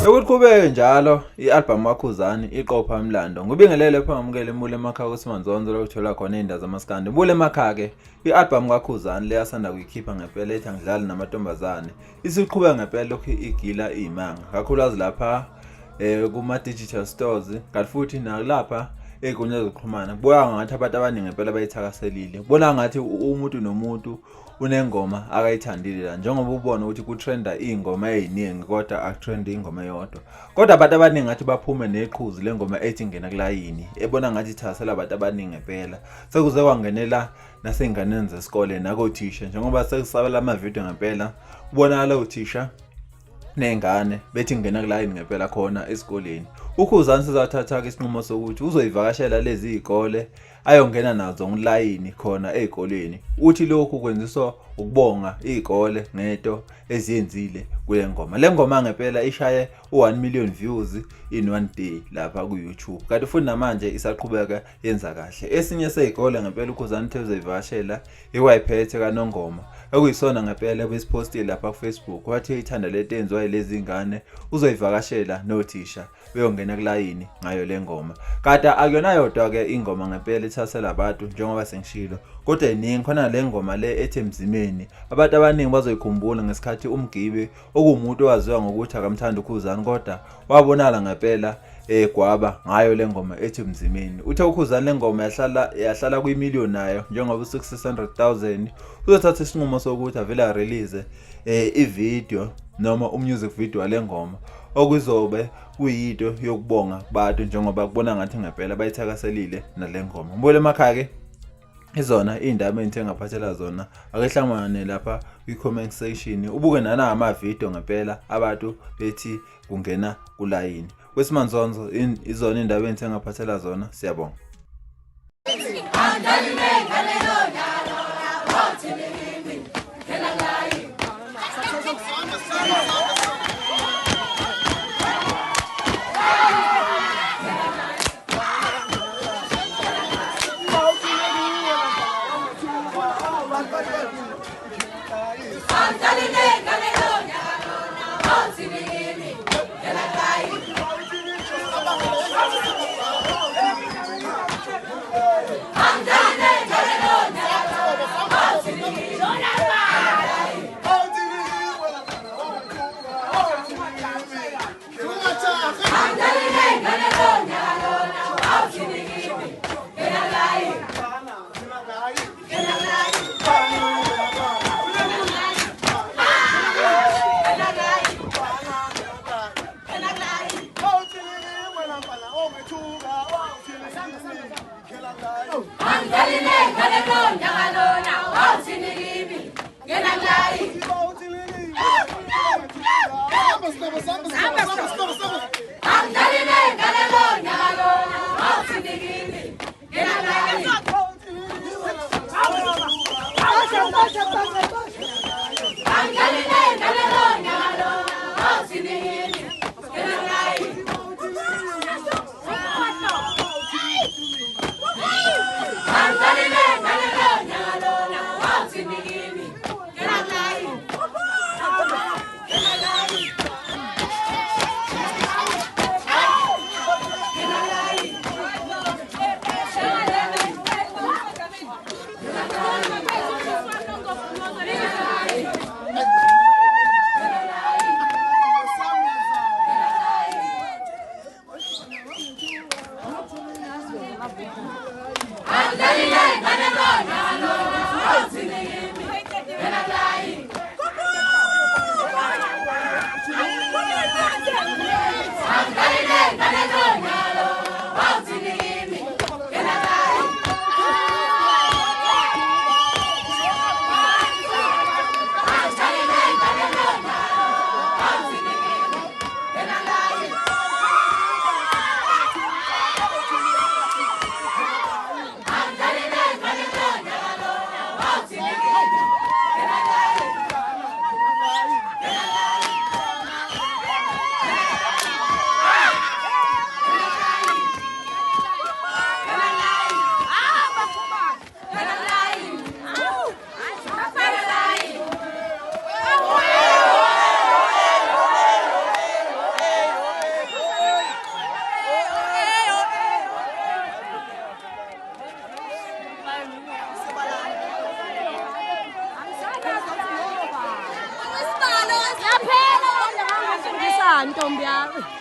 Ukuqhubeka njalo i-album Wakhuzani iqopha umlando ngubingelele phamukele Mbule Emakhaya kuSimanzonzo lokuthola khona indawo zamaskandi Mbule Emakhaya ke i-album Wakhuzani leyasanda kuyikhipha ngempela ethi angidlali namantombazane isiqhubeka ngempela lokhu igila imanga kakhulukazi lapha kuma digital stores kanti futhi nalapha egunya zokuxhumana kuboya ngathi abantu abaningi ngempela bayithakaselile kubona ngathi umuntu nomuntu unengoma akayithandile la njengoba ubona ukuthi ku trenda ingoma eziningi kodwa akutrend ingoma eyodwa kodwa abantu abaningi ngathi baphume neqhuzu lengoma ethi ngena kulayini ebona ngathi ithasela abantu abaningi ngempela sekuze kwangenela nasenganeni zesikole nakothisha njengoba sekusabela ama video ngempela ubonakala uthisha nengane bethi ngena kulayini ngempela khona esikoleni uKhuzani sizathatha ke isinqumo sokuthi uzoyivakashela lezi izikole ayongena nazo online khona ezikoleni uthi lokhu kwenziswa ukubonga izikole ngento eziyenzile kule ngoma le ngoma ngempela ishaye u1 million views in one day lapha ku YouTube kanti futhi namanje isaqhubeka yenza kahle esinye sezikole ngempela uKhuzani uzayivakashela iwayiphethe kaNongoma ekuyisona ngempela besipostile lapha ku Facebook wathi ithanda lento enziwa lezi ingane uzoyivakashela nothisha beyongena kulayini ngayo le ngoma kanti akuyona yodwa ke ingoma ngempela ithasela abantu njengoba sengishilo kodwa iningi khona le ngoma le ethi Mzimeni abantu abaningi bazoyikhumbula ngesikhathi umgibe okumuntu owaziwa ngokuthi akamthanda uKhuzani kodwa wabonala ngempela gwaba ngayo le ngoma ethi Mzimeni uthe uKhuzani le ngoma yahlala kwi-million nayo njengoba 600,000 uzothatha isinqumo sokuthi avela release i-video noma umusic video wale ngoma okuzobe kuyinto yokubonga kubantu njengoba kubona ngathi ngempela bayithakaselile nale ngoma Mbule Emakhaya ke izona indaba engithengaphathela zona akehlangane lapha kwi-comment section ubuke nana ama video ngempela abantu bethi kungena kulayini kweSimanzonzo izona indaba engithengaphathela zona siyabonga Ya ntombi yami.